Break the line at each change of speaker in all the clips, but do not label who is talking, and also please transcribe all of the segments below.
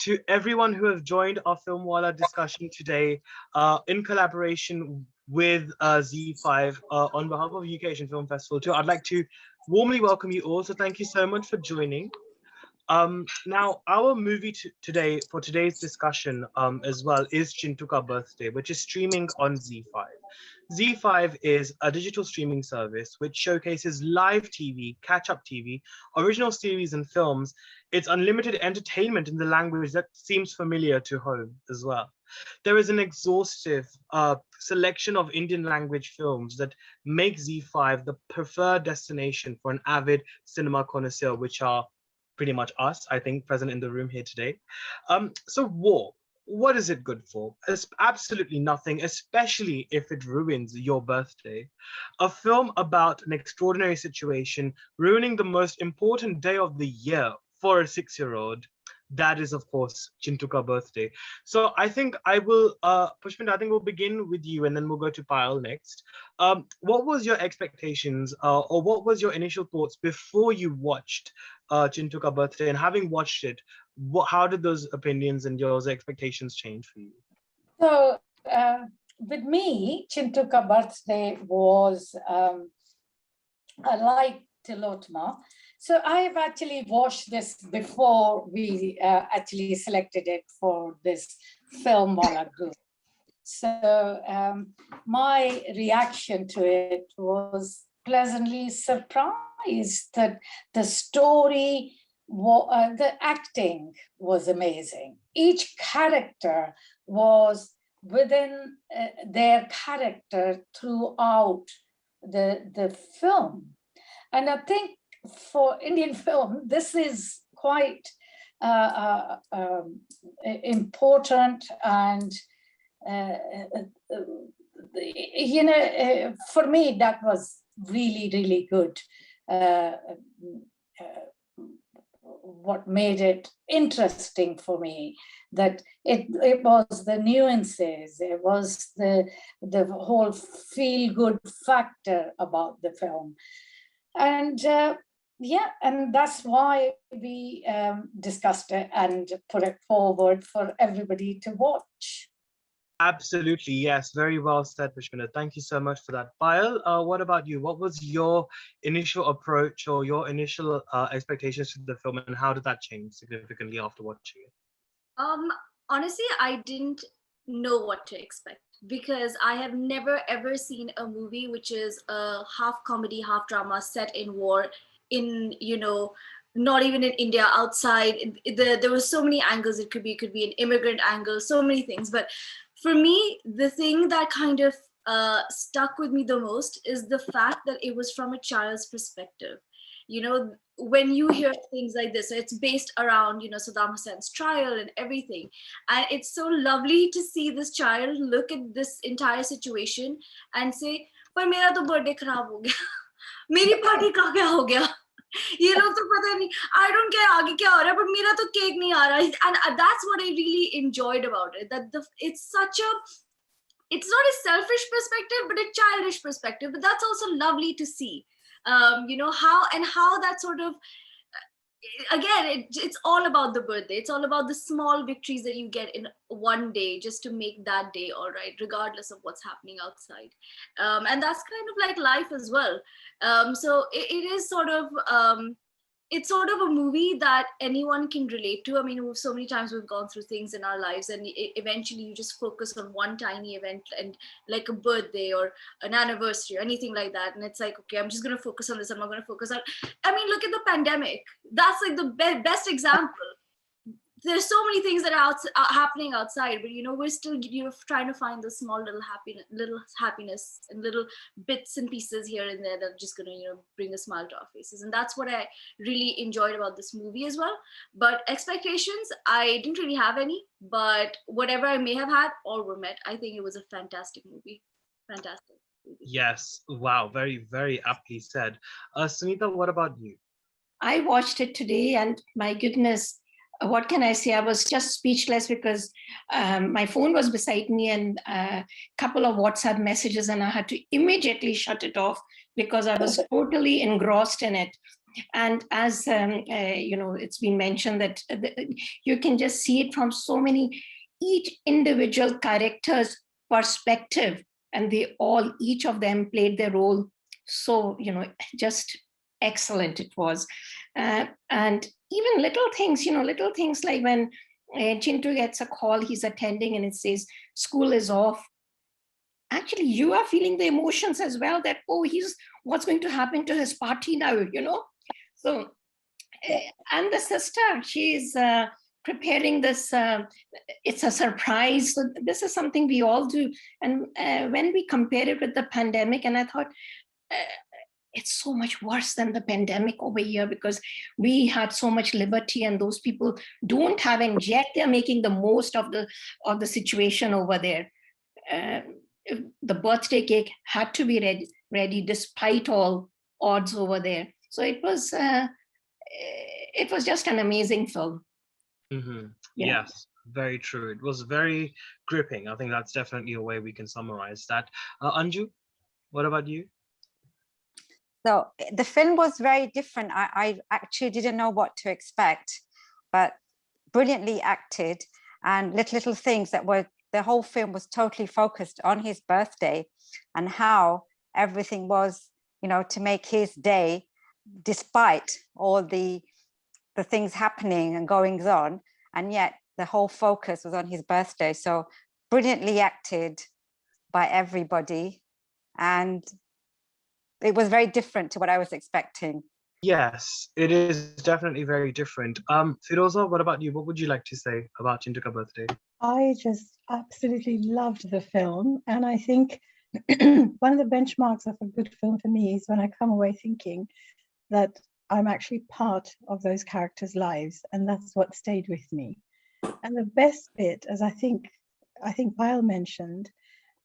to everyone who has joined our Film Wallah discussion today in collaboration with Zee5 on behalf of UK Asian Film Festival too. I'd like to warmly welcome you all. So thank you so much for joining. Now, our movie today for today's discussion as well is Chintu Ka Birthday, which is streaming on Zee5. Zee5 is a digital streaming service which showcases live TV, catch-up TV, original series and films. It's unlimited entertainment in the language that seems familiar to home as well. There is an exhaustive selection of Indian language films that make Zee5 the preferred destination for an avid cinema connoisseur, which are pretty much us, I think, present in the room here today. So war, what is it good for? It's absolutely nothing, especially if it ruins your birthday. A film about an extraordinary situation ruining the most important day of the year for a 6-year-old. That is, of course, Chintu Ka Birthday. So I think I will, Pushpinda, I think we'll begin with you and then we'll go to Payal next. What was your expectations or what was your initial thoughts before you watched Chintu Ka Birthday, and having watched it, how did those opinions and your expectations change for you?
So with me, Chintu Ka Birthday was a light Tilotma. So I have actually watched this before we actually selected it for this film Wallah group. So my reaction to it was pleasantly surprised that the story, the acting was amazing. Each character was within their character throughout the film. And I think for Indian film, this is quite important, and for me that was really good. What made it interesting for me, that it was the nuances, it was the whole feel-good factor about the film. And and that's why we discussed it and put it forward for everybody to watch.
Absolutely, yes. Very well said, Pushpinda. Thank you so much for that. Payal, what about you? What was your initial approach or your initial expectations to the film, and how did that change significantly after watching it?
Honestly, I didn't know what to expect, because I have never ever seen a movie which is a half comedy, half drama set in war, in, not even in India, outside. There were so many angles it could be. It could be an immigrant angle, so many things. But for me, the thing that kind of stuck with me the most is the fact that it was from a child's perspective. When you hear things like this, it's based around, Saddam Hussein's trial and everything. And it's so lovely to see this child look at this entire situation and say, "Par mera to birthday kharab ho gaya. Meri party ka kya ho gaya? ये लोग तो पता नहीं, I don't care आगे क्या हो रहा है, but मेरा तो केक नहीं आ रहा." And that's what I really enjoyed about it, that it's not a selfish perspective, but a childish perspective. But that's also lovely to see, how that sort of, again, it's all about the birthday. It's all about the small victories that you get in one day, just to make that day all right, regardless of what's happening outside. And that's kind of like life as well. So it is sort of, it's sort of a movie that anyone can relate to. I mean, so many times we've gone through things in our lives, and eventually you just focus on one tiny event, and like a birthday or an anniversary or anything like that. And it's like, okay, I'm just going to focus on this. I'm not going to focus on, I mean, look at the pandemic. That's like the best example. There's so many things that are happening outside, but we're still trying to find the small little happiness and little bits and pieces here and there that are just gonna bring a smile to our faces. And that's what I really enjoyed about this movie as well. But expectations, I didn't really have any, but whatever I may have had, all were met. I think it was a fantastic movie. Fantastic movie.
Yes, wow, very, very aptly said. Sunita, what about you?
I watched it today, and my goodness, what can I say? I was just speechless, because my phone was beside me and a couple of WhatsApp messages, and I had to immediately shut it off because I was totally engrossed in it. And as it's been mentioned that you can just see it from so many, each individual character's perspective, and each of them played their role. So, just excellent it was. And even little things like when Chintu gets a call, he's attending and it says, school is off. Actually, you are feeling the emotions as well that, oh, what's going to happen to his party now, So, and the sister, she's preparing this, it's a surprise. So this is something we all do. And when we compare it with the pandemic, and I thought, it's so much worse than the pandemic over here because we had so much liberty and those people don't have, and yet they're making the most of the situation over there. The birthday cake had to be ready despite all odds over there. So it was just an amazing film.
Mm-hmm.
Yeah.
Yes, very true. It was very gripping. I think that's definitely a way we can summarize that. Anju, what about you?
So the film was very different. I actually didn't know what to expect, but brilliantly acted, and little things that were, the whole film was totally focused on his birthday and how everything was, to make his day, despite all the things happening and goings on, and yet the whole focus was on his birthday. So brilliantly acted by everybody, and it was very different to what I was expecting.
Yes, it is definitely very different. Firoza, what about you? What would you like to say about Chintu Ka Birthday?
I just absolutely loved the film. And I think one of the benchmarks of a good film for me is when I come away thinking that I'm actually part of those characters' lives. And that's what stayed with me. And the best bit, as I think Payal mentioned,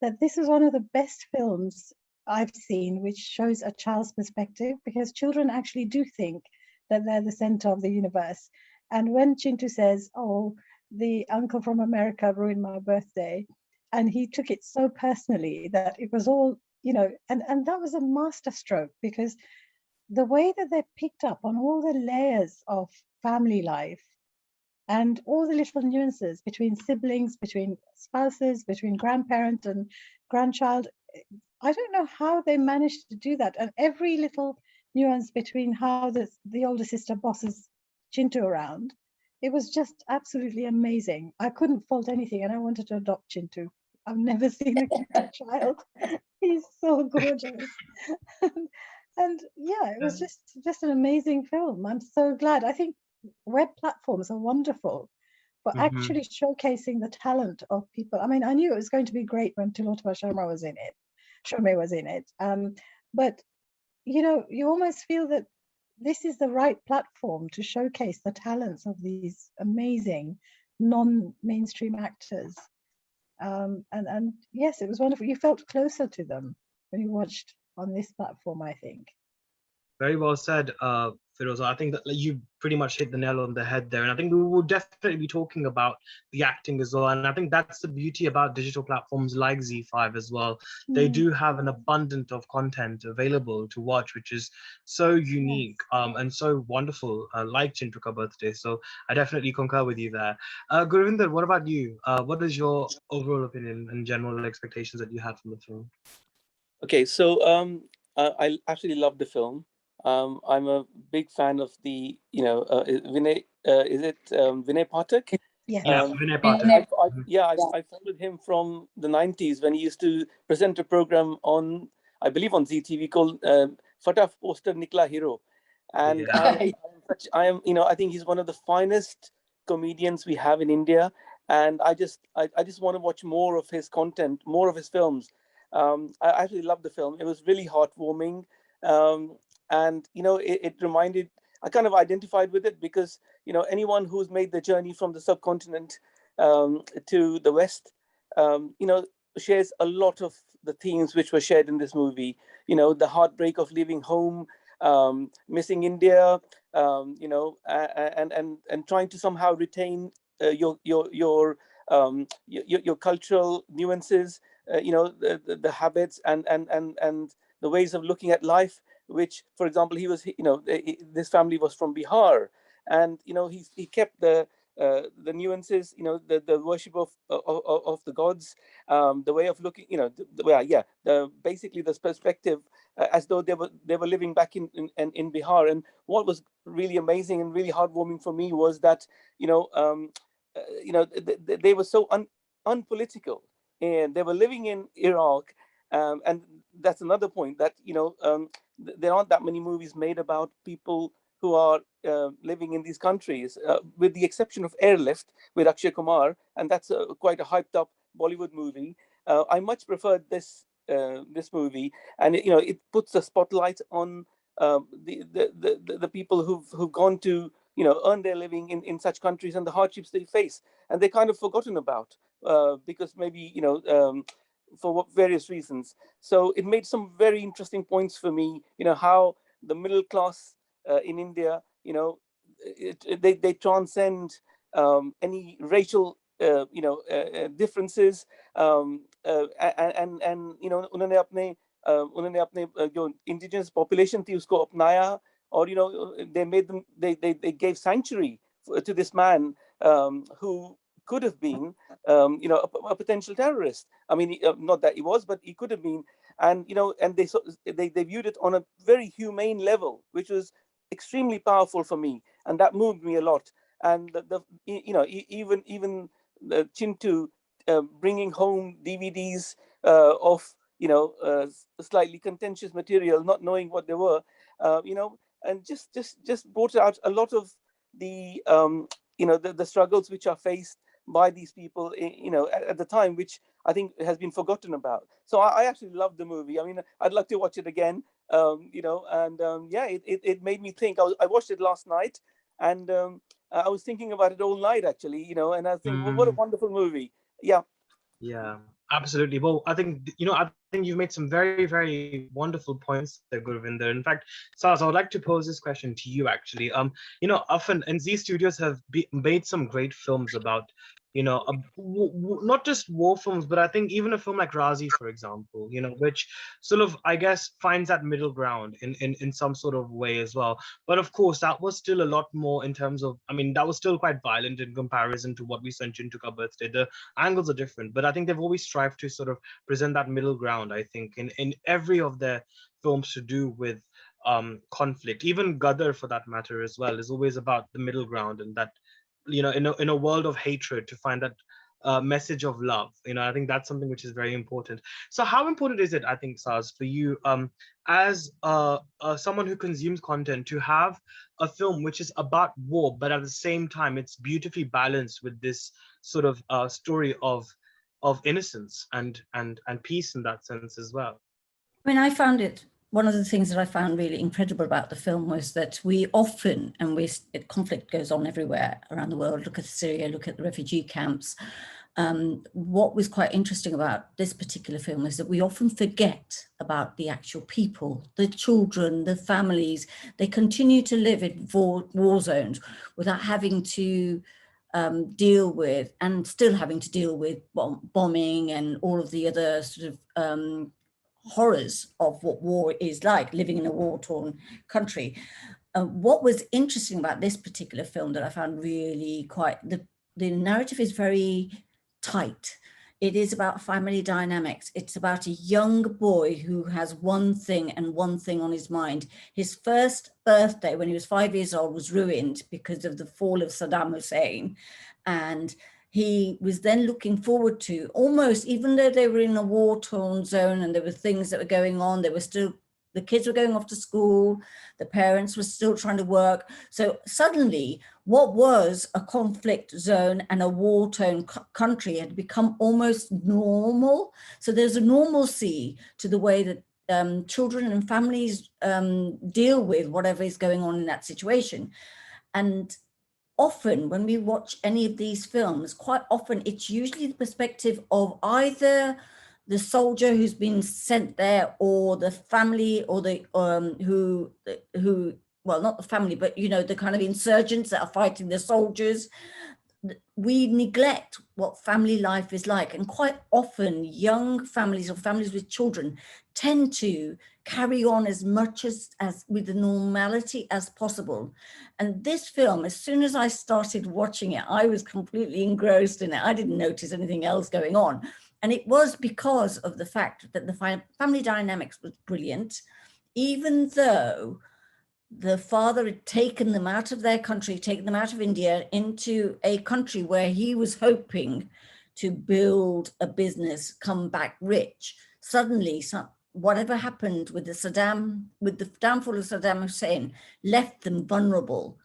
that this is one of the best films I've seen which shows a child's perspective, because children actually do think that they're the center of the universe. And when Chintu says, oh, the uncle from America ruined my birthday, and he took it so personally that it was all, and that was a masterstroke, because the way that they picked up on all the layers of family life and all the little nuances between siblings, between spouses, between grandparent and grandchild, I don't know how they managed to do that. And every little nuance between how the older sister bosses Chintu around, it was just absolutely amazing. I couldn't fault anything, and I wanted to adopt Chintu. I've never seen a cuter child. He's so gorgeous. And yeah, it was just an amazing film. I'm so glad. I think web platforms are wonderful for actually showcasing the talent of people. I mean, I knew it was going to be great when Tilotwa Sharma was in it. Shome was in it. But, you almost feel that this is the right platform to showcase the talents of these amazing non-mainstream actors. And yes, it was wonderful. You felt closer to them when you watched on this platform, I think.
Very well said, Firoza. I think that you pretty much hit the nail on the head there. And I think we will definitely be talking about the acting as well. And I think that's the beauty about digital platforms like Zee5 as well. They do have an abundance of content available to watch, which is so unique and so wonderful, like Chintu Ka Birthday. So I definitely concur with you there. Gurinder, what about you? What is your overall opinion and general expectations that you had from the film?
Okay, so I actually love the film. I'm a big fan of the, Vinay. Is it Vinay Pathak?
Yes.
Vinay Pathak.
I followed him from the 90s when he used to present a program on, I believe, on Zee TV called Fataf Poster Nikla Hero, and I think he's one of the finest comedians we have in India, and I just want to watch more of his content, more of his films. I actually loved the film. It was really heartwarming. And it reminded, I kind of identified with it because anyone who's made the journey from the subcontinent to the West shares a lot of the themes which were shared in this movie. The heartbreak of leaving home, missing India, and trying to somehow retain your cultural nuances, the habits and the ways of looking at life. which, for example, he was, this family was from Bihar, and he kept the nuances, the worship of the gods, the way of looking, basically this perspective, as though they were living back in Bihar. And what was really amazing and really heartwarming for me was that they were so unpolitical, and they were living in Iraq, and that's another point, that there aren't that many movies made about people who are living in these countries, with the exception of Airlift with Akshay Kumar, and that's quite a hyped up Bollywood movie. I much preferred this movie, and it puts a spotlight on the people who've gone to earn their living in such countries, and the hardships they face, and they're kind of forgotten about, because maybe for various reasons. So it made some very interesting points for me, how the middle class in India, they transcend any racial differences, and उन्होंने अपने जो indigenous population थी उसको अपनाया, or they gave sanctuary to this man, who could have been a potential terrorist. I mean, not that he was, but he could have been. And and they viewed it on a very humane level, which was extremely powerful for me, and that moved me a lot. And even the Chintu bringing home DVDs of slightly contentious material, not knowing what they were, and just brought out a lot of the the struggles which are faced by these people at the time, which I think has been forgotten about. So I actually loved the movie. I mean, I'd love to watch it again. It made me think. I watched it last night, and I was thinking about it all night, actually. And I think, well, what a wonderful movie. Yeah.
Yeah, absolutely. Well, I think you've made some very, very wonderful points there, Gurvinder. In fact, Saz, I would like to pose this question to you, actually. Often and Zee Studios have made some great films about, not just war films, but I think even a film like Razi, for example, which sort of, I guess, finds that middle ground in some sort of way as well. But of course, that was still a lot more in terms of, I mean, that was still quite violent in comparison to what we saw in Chintu Ka Birthday. The angles are different, but I think they've always strived to sort of present that middle ground, I think, in every of their films to do with conflict. Even Gadar, for that matter, as well, is always about the middle ground, and that in a world of hatred, to find that message of love. I think that's something which is very important. So how important is it, I think, Saz, for you as someone who consumes content, to have a film which is about war, but at the same time it's beautifully balanced with this sort of story of innocence and peace in that sense as well?
I mean, I found it, one of the things that I found really incredible about the film was that we often, conflict goes on everywhere around the world, look at Syria, look at the refugee camps. What was quite interesting about this particular film is that we often forget about the actual people, the children, the families. They continue to live in war zones without having to deal with, and still having to deal with, bombing and all of the other sort of horrors of what war is like, living in a war-torn country. What was interesting about this particular film that I found really quite, the narrative is very tight. It is about family dynamics. It's about a young boy who has one thing and one thing on his mind. His first birthday when he was 5 years old was ruined because of the fall of Saddam Hussein. And he was then looking forward to, almost, even though they were in a war-torn zone and there were things that were going on, the kids were going off to school, the parents were still trying to work. So suddenly, what was a conflict zone and a war-torn country had become almost normal. So there's a normalcy to the way that children and families deal with whatever is going on in that situation. And often when we watch any of these films, quite often it's usually the perspective of either the soldier who's been sent there, or the family, or the who well, not the family, but the kind of insurgents that are fighting the soldiers. we neglect what family life is like. And quite often young families or families with children tend to carry on as much as with the normality as possible. And this film, as soon as I started watching it, I was completely engrossed in it. I didn't notice anything else going on. And it was because of the fact that the family dynamics was brilliant, even though the father had taken them out of their country, taken them out of India into a country where he was hoping to build a business, come back rich. Suddenly, whatever happened with the downfall of Saddam Hussein left them vulnerable.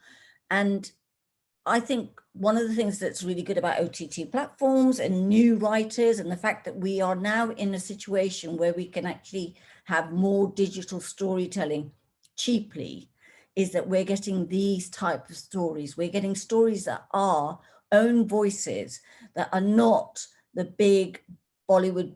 And I think one of the things that's really good about OTT platforms and new writers, and the fact that we are now in a situation where we can actually have more digital storytelling cheaply, is that we're getting these type of stories. We're getting stories that are own voices, that are not the big Bollywood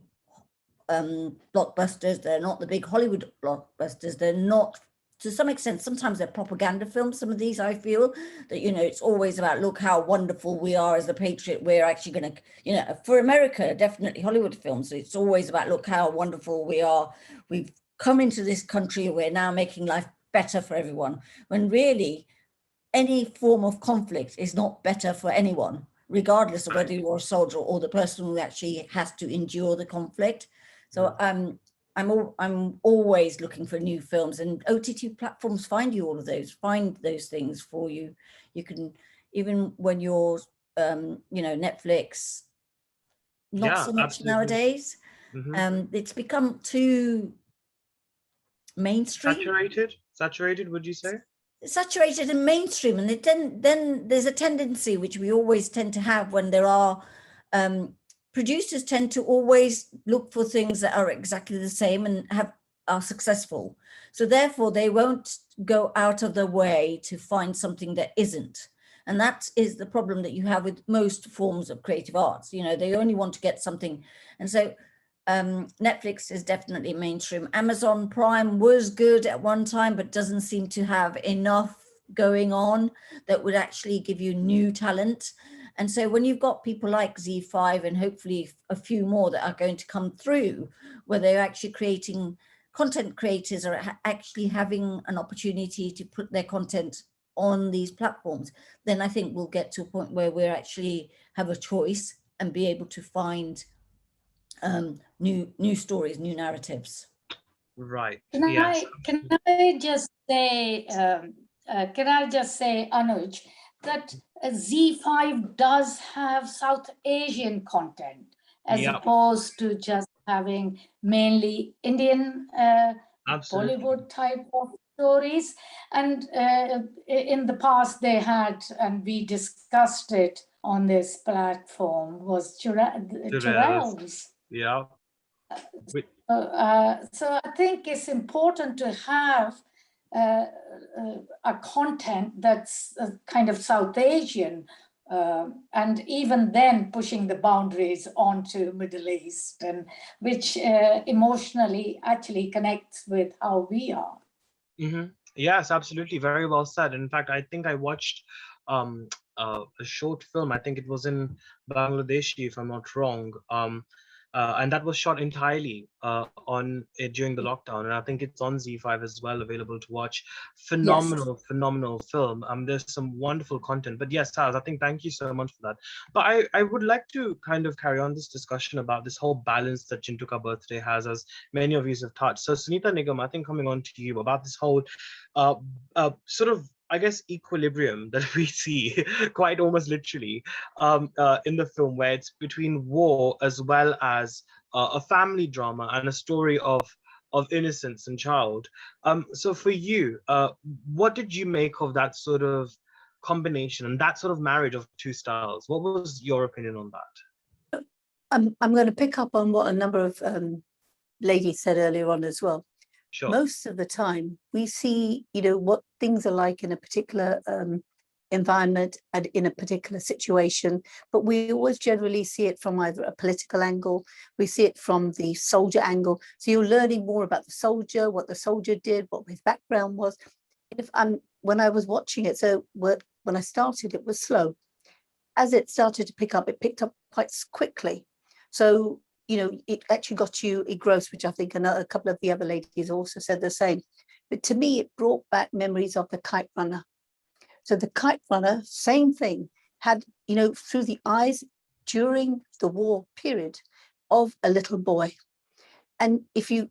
blockbusters. They're not the big Hollywood blockbusters. They're not, to some extent, sometimes they're propaganda films. Some of these, I feel that, you know, it's always about, look how wonderful we are as the patriot. We're actually going to, you know, for America, definitely Hollywood films, it's always about, look how wonderful we are. We've come into this country. We're now making life better for everyone. When really any form of conflict is not better for anyone, regardless of whether you're a soldier or the person who actually has to endure the conflict. So I'm always looking for new films, and OTT platforms find you all of those, find those things for you. You can, even when you're, you know, Netflix, not so much nowadays. It's become too mainstream.
Saturated, would you say?
Saturated and mainstream, and then there's a tendency, which we always tend to have when there are producers tend to always look for things that are exactly the same and are successful. So therefore they won't go out of their way to find something that isn't. And that is the problem that you have with most forms of creative arts. You know, they only want to get something. And so Netflix is definitely mainstream. Amazon Prime was good at one time, but doesn't seem to have enough going on that would actually give you new talent. And so when you've got people like Zee5 and hopefully a few more that are going to come through, where they're actually creating, content creators are actually having an opportunity to put their content on these platforms, then I think we'll get to a point where we actually have a choice and be able to find new stories, new narratives.
Right.
Can
Yes.
I just say, Anuj, that Zee5 does have South Asian content as opposed to just having mainly Indian Bollywood type of stories. And in the past they had, and we discussed it on this platform, was Churels.
Yeah.
So I think it's important to have a content that's kind of South Asian, and even then pushing the boundaries onto Middle East, and which emotionally actually connects with how we are.
Yes, absolutely. Very well said. In fact, I think I watched a short film. I think it was in Bangladeshi, if I'm not wrong. And that was shot entirely on during the lockdown, and I think it's on Zee5 as well, available to watch. Phenomenal film. There's some wonderful content. But yes, Saz, I think thank you so much for that. But I would like to kind of carry on this discussion about this whole balance that Chintu Ka Birthday has, as many of you have touched. So Sunita Nigam, I think coming on to you about this whole sort of, I guess, equilibrium that we see quite almost literally in the film, where it's between war as well as a family drama and a story of innocence and child. So for you, what did you make of that sort of combination and that sort of marriage of two styles? What was your opinion on that?
I'm going to pick up on what a number of ladies said earlier on as well.
Sure.
Most of the time we see, you know, what things are like in a particular environment and in a particular situation, but we always generally see it from either a political angle, we see it from the soldier angle. So you're learning more about the soldier, what the soldier did, what his background was. And when I was watching it, so when I started, it was slow. as it started to pick up, it picked up quite quickly. So, you know, it actually got you engrossed, which I think a couple of the other ladies also said the same. But to me, it brought back memories of the Kite Runner. So the Kite Runner, same thing, had, you know, through the eyes during the war period of a little boy. And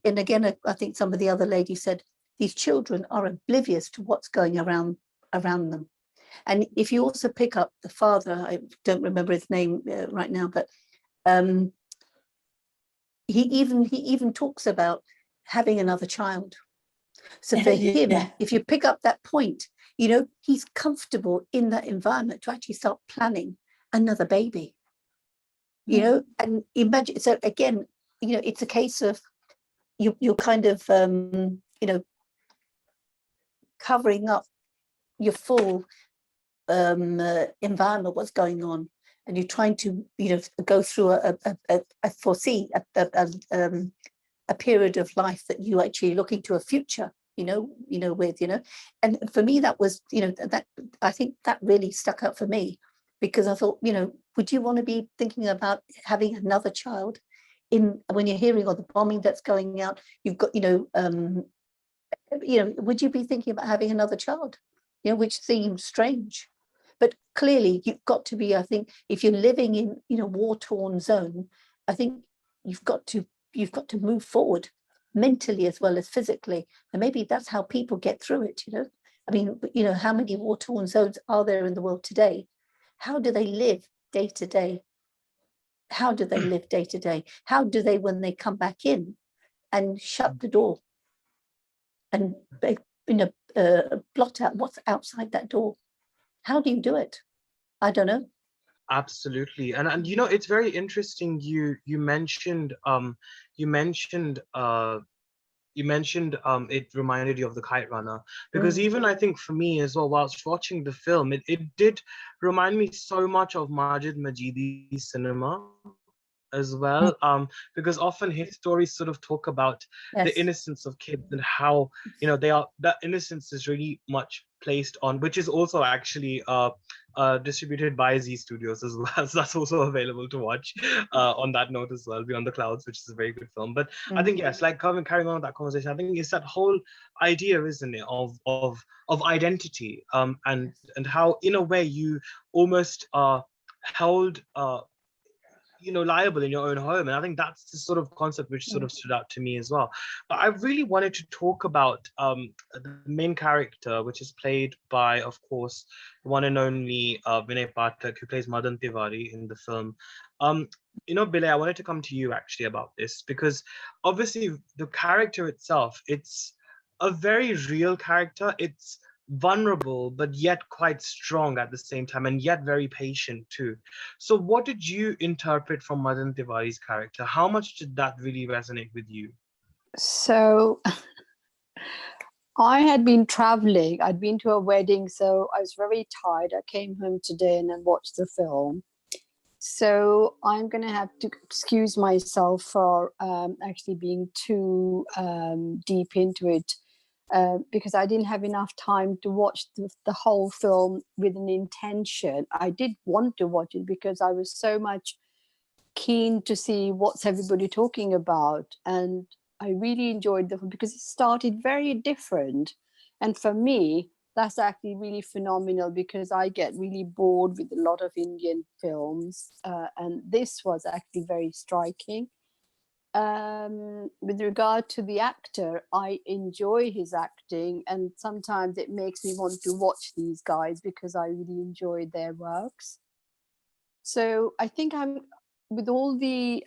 and again, I think some of the other ladies said, these children are oblivious to what's going around them. And if you also pick up the father, I don't remember his name right now, but he even talks about having another child. So for him, if you pick up that point, you know, he's comfortable in that environment to actually start planning another baby, you know, and imagine. So again, you know, it's a case of you're kind of, you know, covering up your full environment, what's going on, and you're trying to, you know, go through a period of life that you actually looking to a future, you know, with, you know. And for me, that was, you know, that I think that really stuck out for me, because I thought, you know, would you want to be thinking about having another child when you're hearing all the bombing that's going out? You've got, you know, would you be thinking about having another child? You know, which seems strange. But clearly you've got to be, I think, if you're living in, you know, war-torn zone, I think you've got to move forward mentally as well as physically. And maybe that's how people get through it, you know. I mean, you know, how many war-torn zones are there in the world today? How do they live day to day? How do they live day to day? How do they, when they come back in and shut the door and, you know, blot out what's outside that door? How do you do it? I don't know.
Absolutely. And you know, it's very interesting. You mentioned it reminded you of the Kite Runner, because even I think for me as well, whilst watching the film, it did remind me so much of Majid Majidi's cinema as well, because often his stories sort of talk about the innocence of kids and how, you know, that innocence is really much placed on, which is also actually distributed by Zee Studios as well, so that's also available to watch on that note as well, Beyond the Clouds, which is a very good film. But I think, yes, like carrying on with that conversation, I think it's that whole idea, isn't it, of identity, and how in a way you almost held you know, liable in your own home. And I think that's the sort of concept which sort of stood out to me as well. But I really wanted to talk about the main character, which is played by, of course, the one and only Vinay Pathak, who plays Madan Tiwari in the film. You know, Bilay, I wanted to come to you actually about this, because obviously the character itself, it's a very real character. It's vulnerable, but yet quite strong at the same time, and yet very patient too. So what did you interpret from Madan Tiwari's character? How much did that really resonate with you?
So I had been traveling. I'd been to a wedding, so I was very tired. I came home today and then watched the film. So I'm going to have to excuse myself for actually being too deep into it, because I didn't have enough time to watch the whole film with an intention. I did want to watch it because I was so much keen to see what's everybody talking about. And I really enjoyed the film because it started very different. And for me, that's actually really phenomenal, because I get really bored with a lot of Indian films. And this was actually very striking. With regard to the actor, I enjoy his acting, and sometimes it makes me want to watch these guys because I really enjoy their works. So I think with all the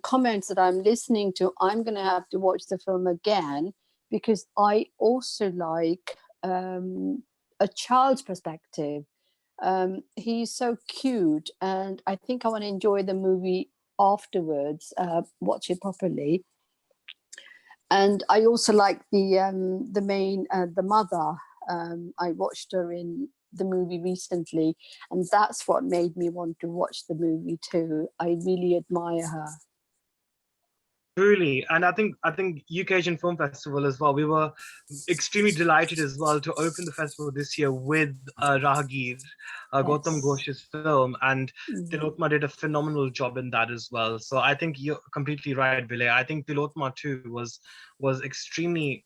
comments that I'm listening to, I'm going to have to watch the film again, because I also like a child's perspective. He's so cute, and I think I want to enjoy the movie afterwards, watch it properly. And I also like the main the mother. I watched her in the movie recently, and that's what made me want to watch the movie too. I really admire her.
Truly, and I think UK Asian Film Festival as well. We were extremely delighted as well to open the festival this year with Rahagir, Gautam
Yes.
Ghosh's film, and
Mhm.
Tilotma did a phenomenal job in that as well. So I think you're completely right, Bilay. I think Tilotma too was extremely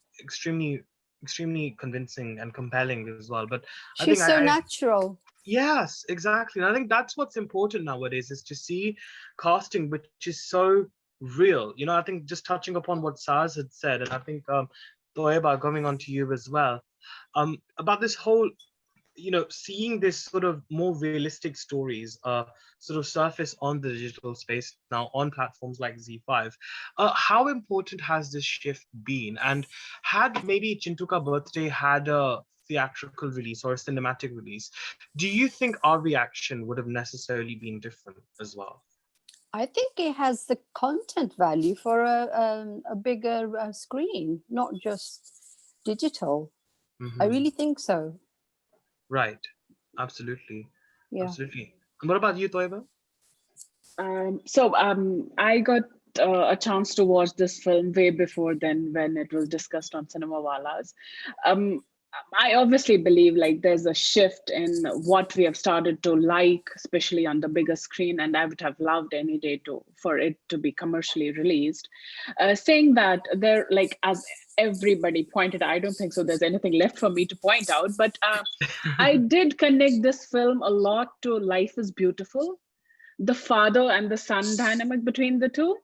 convincing and compelling as well. But I think
She's so natural.
yes, exactly. And I think that's what's important nowadays is to see casting which is so real. You know, I think just touching upon what Saz had said, and I think Toeba, coming on to you as well, about this whole, you know, seeing this sort of more realistic stories sort of surface on the digital space now on platforms like Z5. How important has this shift been? And had maybe Chintu Ka Birthday had a theatrical release or a cinematic release, do you think our reaction would have necessarily been different as well?
I think it has the content value for a bigger screen, not just digital. I
Mhm.
really think so.
Right. Absolutely.
Yeah.
Absolutely. And what about you, Toiba?
I got a chance to watch this film way before then when it was discussed on Cinema Wallahs. Um, I obviously believe like there's a shift in what we have started to like, especially on the bigger screen, and I would have loved any day for it to be commercially released. Saying that there, like as everybody pointed, I don't think so. There's anything left for me to point out, but I did connect this film a lot to Life is Beautiful, the father and the son dynamic between the two.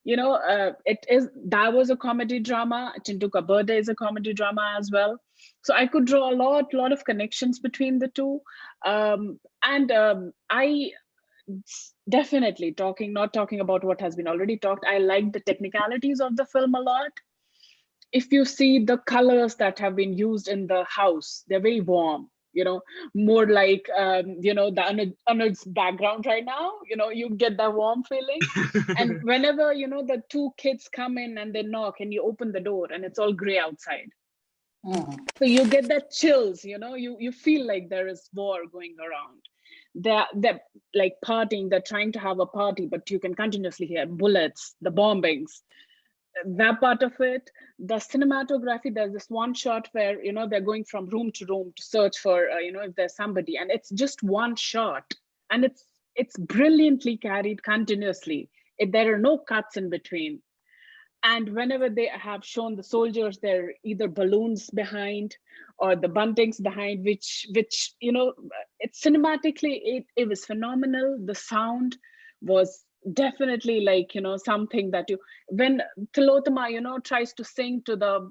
You know, that was a comedy drama. Chintu Ka Birthday is a comedy drama as well. So I could draw a lot of connections between the two. I definitely not talking about what has been already talked. I like the technicalities of the film a lot. If you see the colors that have been used in the house, they're very warm, you know, more like you know, the Anud's background right now, you know, you get that warm feeling. And whenever, you know, the two kids come in and they knock and you open the door and it's all gray outside, so you get that chills, you know, you feel like there is war going around. They're like partying, they're trying to have a party, but you can continuously hear bullets, the bombings, that part of it. The cinematography, there's this one shot where, you know, they're going from room to room to search for you know, if there's somebody, and it's just one shot, and it's brilliantly carried continuously. There are no cuts in between. And whenever they have shown the soldiers, there are either balloons behind or the buntings behind, which you know, it's cinematically, it was phenomenal. The sound was definitely like, you know, something that when Tilotama, you know, tries to sing to the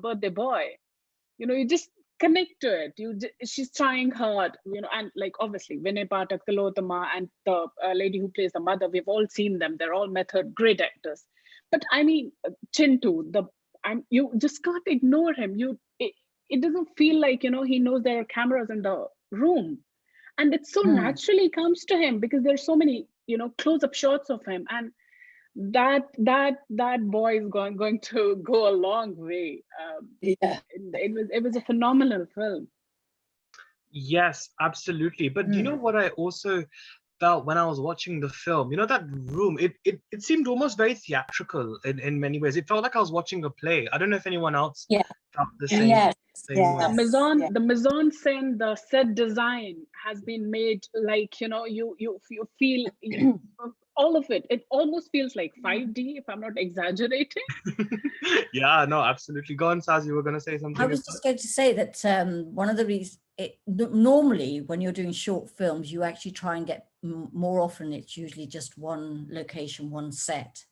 birthday boy, you know, you just connect to it. She's trying hard, you know, and like obviously Vinay Pathak, Tilotama, and the lady who plays the mother, we've all seen them. They're all method great actors. But I mean, Chintu, you just can't ignore him. It doesn't feel like, you know, he knows there are cameras in the room, and it so naturally comes to him because there's so many, you know, close-up shots of him, and that boy is going to go a long way.
Yeah.
It was a phenomenal film.
Yes, absolutely. But you know what I also felt when I was watching the film? You know, that room, it seemed almost very theatrical in many ways. It felt like I was watching a play. I don't know if anyone else felt the same,
Yes.
same
Yes.
way.
The mise-en-scène, the set design has been made like, you know, you feel all of it. It almost feels like 5D, if I'm not exaggerating.
Yeah, no, absolutely. Go on, Saz, you were going to say something.
I was just going to say that one of the reasons, normally when you're doing short films, you actually try and get, more often it's usually just one location, one set.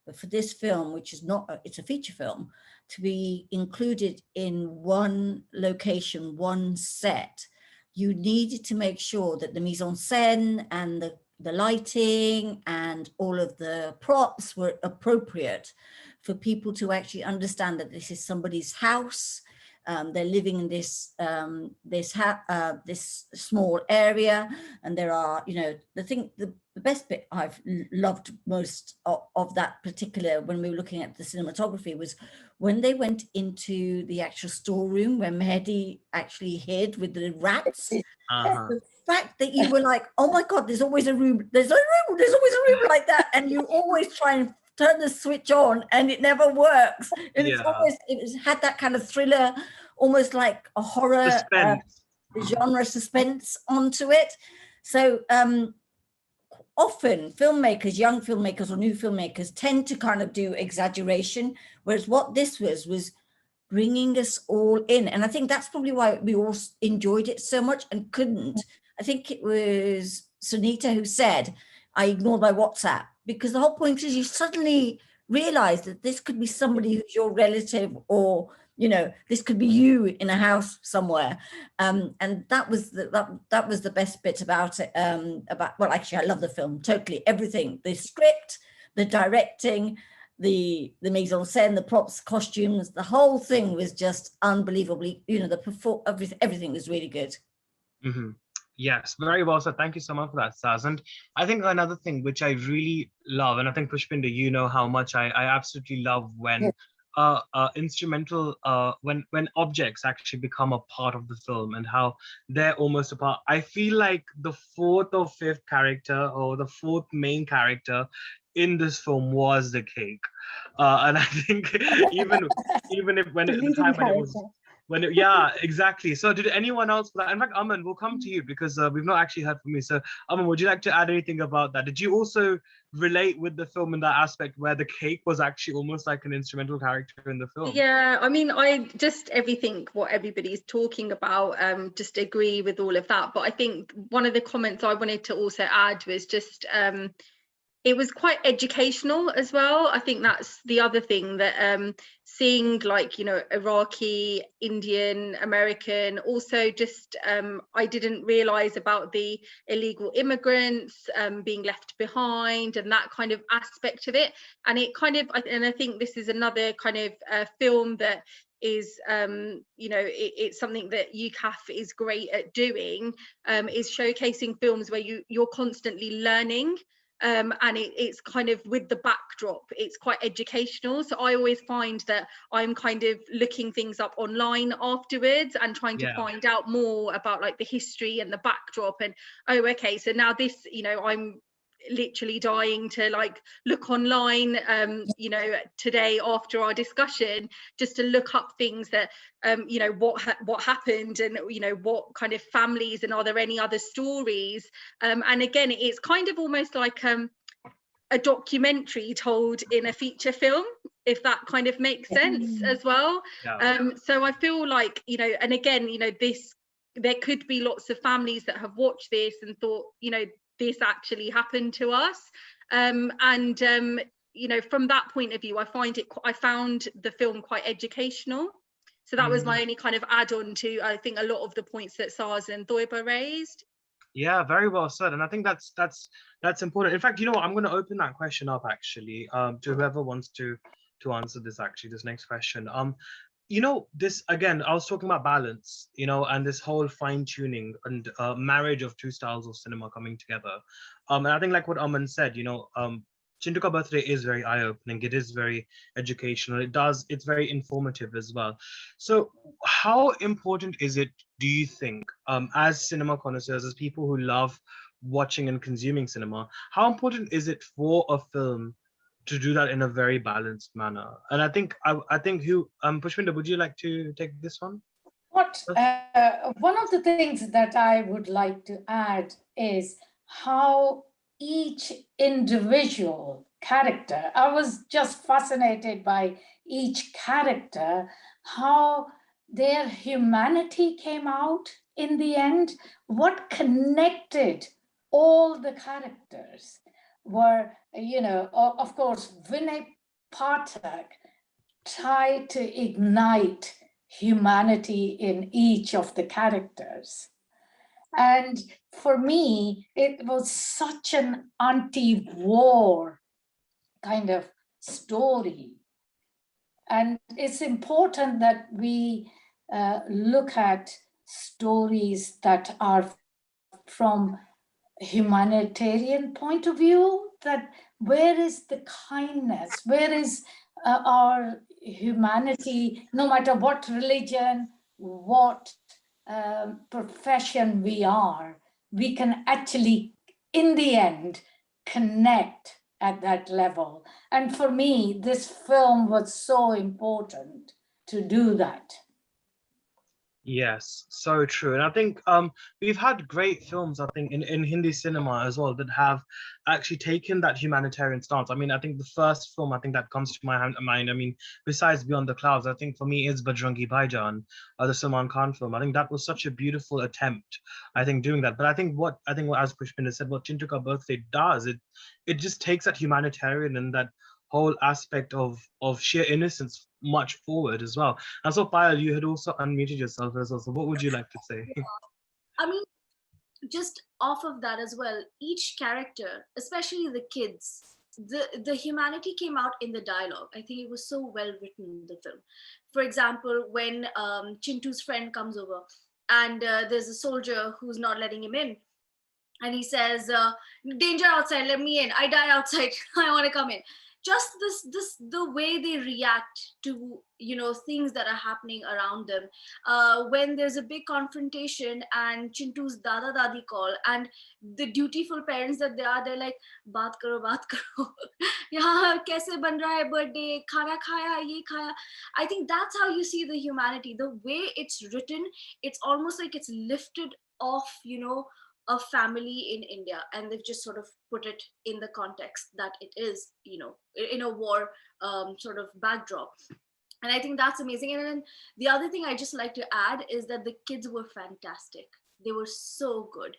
But for this film, which is not, it's a feature film, to be included in one location, one set, you needed to make sure that the mise-en-scène and the lighting and all of the props were appropriate for people to actually understand that this is somebody's house. They're living in this this small area, and there are, you know, the best bit I've loved most of that particular, when we were looking at the cinematography, was when they went into the actual storeroom where Mehdi actually hid with the rats. The fact that you were like, oh my God, there's always a room, there's always a room like that, and you always try and turn the switch on and it never works. And it's
Yeah.
almost, had that kind of thriller, almost like a horror genre suspense onto it. So often filmmakers, young filmmakers or new filmmakers, tend to kind of do exaggeration, whereas what this was bringing us all in. And I think that's probably why we all enjoyed it so much and couldn't. I think it was Sunita who said, I ignored my WhatsApp, because the whole point is you suddenly realize that this could be somebody who's your relative, or, you know, this could be you in a house somewhere. And that was that was the best bit about it. Well, actually, I love the film, totally, everything, the script, the directing, the mise en scène, the props, costumes, the whole thing was just unbelievably, you know, everything was really good.
Mm-hmm. Yes, very well said. Thank you so much for that, Saz. And I think another thing which I really love, and I think Pushpinder, you know how much I absolutely love when instrumental, when objects actually become a part of the film and how they're almost a part. I feel like the fourth or fifth character, or the fourth main character in this film was the cake, and I think even if when at the time when it was. Yeah, exactly. So did anyone else for that? In fact, Aman, we'll come to you because we've not actually heard from you. So Aman, would you like to add anything about that? Did you also relate with the film in that aspect where the cake was actually almost like an instrumental character in the film?
Yeah, I mean, I just everything what everybody's talking about, just agree with all of that. But I think one of the comments I wanted to also add was just it was quite educational as well. I think that's the other thing, that seeing, like, you know, Iraqi, Indian, American, also just I didn't realize about the illegal immigrants being left behind and that kind of aspect of it. And it kind of, and I think this is another kind of film that is you know, it's something that UKAFF is great at doing, is showcasing films where you're constantly learning. And it's kind of with the backdrop, it's quite educational. So I always find that I'm kind of looking things up online afterwards and trying to find out more about, like, the history and the backdrop, and oh, okay, so now this, you know, I'm literally dying to, like, look online you know, today after our discussion, just to look up things that you know, what happened, and, you know, what kind of families, and are there any other stories, and again, it's kind of almost like a documentary told in a feature film, if that kind of makes sense as well. So I feel like, you know, and again, you know, there could be lots of families that have watched this and thought, you know, this actually happened to us, and you know, from that point of view, I found the film quite educational. So that was my only kind of add-on to, I think, a lot of the points that Saz and Thoiba raised.
Yeah, very well said. And I think that's important. In fact, you know what, I'm going to open that question up actually to whoever wants to answer this, actually, this next question. You know, this, again, I was talking about balance, you know, and this whole fine-tuning and marriage of two styles of cinema coming together. And I think, like what Aman said, you know, Chintu Ka Birthday is very eye-opening. It is very educational. It's very informative as well. So how important is it, do you think, as cinema connoisseurs, as people who love watching and consuming cinema, how important is it for a film to do that in a very balanced manner? And I think Pushpinder, would you like to take this one?
One of the things that I would like to add is how each individual character, I was just fascinated by each character, how their humanity came out in the end. What connected all the characters were, you know, of course, Vinay Pathak tried to ignite humanity in each of the characters. And for me, it was such an anti-war kind of story. And it's important that we look at stories that are from humanitarian point of view, that where is the kindness, where is our humanity, no matter what religion, what profession we are, we can actually, in the end, connect at that level. And for me, this film was so important to do that.
Yes, so true. And I think we've had great films, I think, in Hindi cinema as well that have actually taken that humanitarian stance. I mean, I think the first film I think that comes to my mind, I mean, besides Beyond the Clouds, I think for me is Bajrangi Bhaijaan, the Salman Khan film. I think that was such a beautiful attempt, I think, doing that. But I think what as Pushpinda said, what Chintu Ka Birthday does, it just takes that humanitarian and that whole aspect of sheer innocence much forward as well. And so, Payal, you had also unmuted yourself as well. So, what would you like to say?
I mean, just off of that as well, each character, especially the kids, the humanity came out in the dialogue. I think it was so well written, the film. For example, when Chintu's friend comes over and there's a soldier who's not letting him in, and he says, danger outside, let me in, I die outside, I want to come in. Just the way they react to, things that are happening around them. When there's a big confrontation and Chintu's dada dadi call, and the dutiful parents that they're like, baat karo, yahan kaise ban raha hai birthday, khana khaya, ye khaya. I think that's how you see the humanity. The way it's written, it's almost like it's lifted off, a family in India, and they've just sort of put it in the context that it is, in a war sort of backdrop. And I think that's amazing. And then the other thing I just like to add is that the kids were fantastic. They were so good.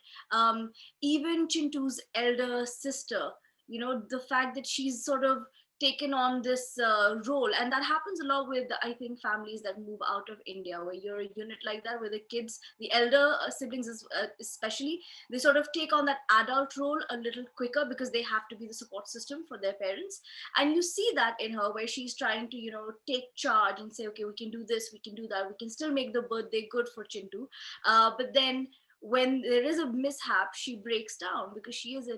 Even Chintu's elder sister, the fact that she's sort of taken on this role, and that happens a lot with, I think, families that move out of India, where you're a unit like that, where the kids, the elder siblings especially, they sort of take on that adult role a little quicker because they have to be the support system for their parents. And you see that in her, where she's trying to take charge and say, okay, we can do this, we can do that, we can still make the birthday good for Chintu. But then when there is a mishap, she breaks down because she is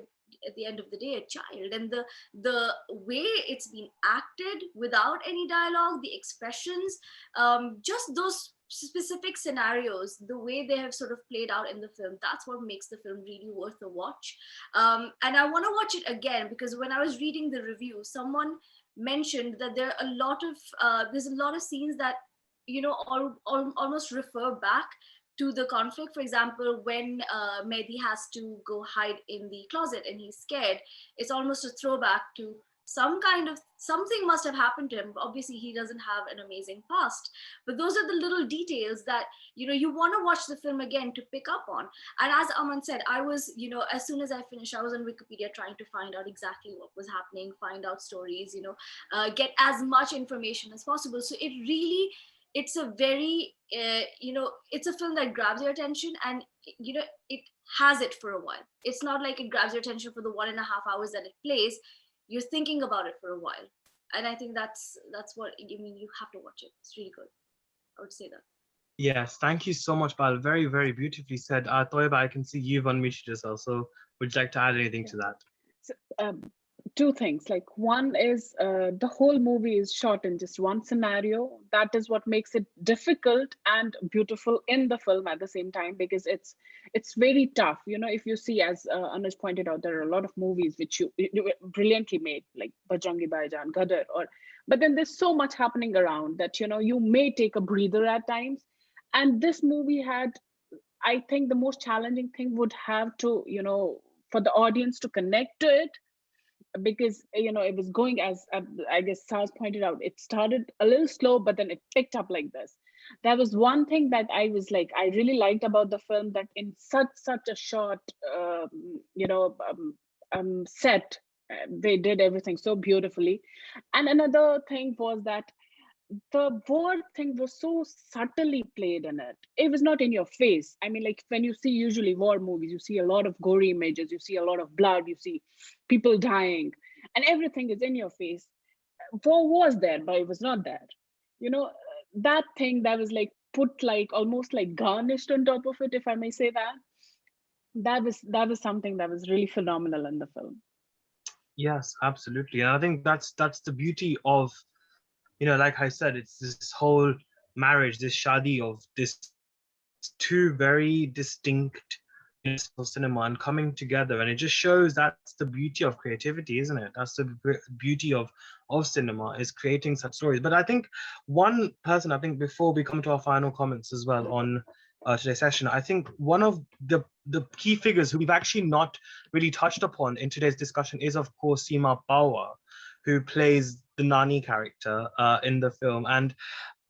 at the end of the day a child. And the way it's been acted without any dialogue, the expressions, just those specific scenarios, the way they have sort of played out in the film, that's what makes the film really worth a watch. And I want to watch it again because when I was reading the review, someone mentioned that there are there's a lot of scenes that almost refer back to the conflict. For example, when Mehdi has to go hide in the closet and he's scared, it's almost a throwback to something must have happened to him. Obviously, he doesn't have an amazing past, but those are the little details that you want to watch the film again to pick up on. And as Aman said, I was, as soon as I finished, I was on Wikipedia trying to find out exactly what was happening, find out stories, get as much information as possible. So it's a very it's a film that grabs your attention, and it has it for a while. It's not like it grabs your attention for the 1.5 hours that it plays. You're thinking about it for a while, and I think that's what you have to watch it. It's really good. I would say that.
Yes, thank you so much, Pal. Very, very beautifully said. Toyba, I can see you've unmuted yourself, so would you like to add anything to that?
So, two things. Like, one is the whole movie is shot in just one scenario. That is what makes it difficult and beautiful in the film at the same time, because it's very tough. If you see, as Anuj pointed out, there are a lot of movies which you brilliantly made, like Bajrangi Bhaijaan, Gadar, but then there's so much happening around that you may take a breather at times. And this movie had, I think, the most challenging thing would have to for the audience to connect to it, because it was going, as I guess Saz pointed out, it started a little slow, but then it picked up like this. That was one thing that I was like, I really liked about the film, that in such a short set, they did everything so beautifully. And another thing was that the war thing was so subtly played in it. It was not in your face. I mean, like, when you see usually war movies, you see a lot of gory images, you see a lot of blood, you see people dying, and everything is in your face. War was there, but it was not there. That thing that was like put, like almost like garnished on top of it, if I may say that. That was something that was really phenomenal in the film.
Yes, absolutely. And I think that's the beauty of, like I said, it's this whole marriage, this shadi of this two very distinct cinema and coming together, and it just shows that's the beauty of creativity, isn't it? That's the beauty of cinema, is creating such stories. But I think one person, I think before we come to our final comments as well on today's session, I think one of the key figures who we've actually not really touched upon in today's discussion is, of course, Seema Bawa, who plays the Nani character in the film. And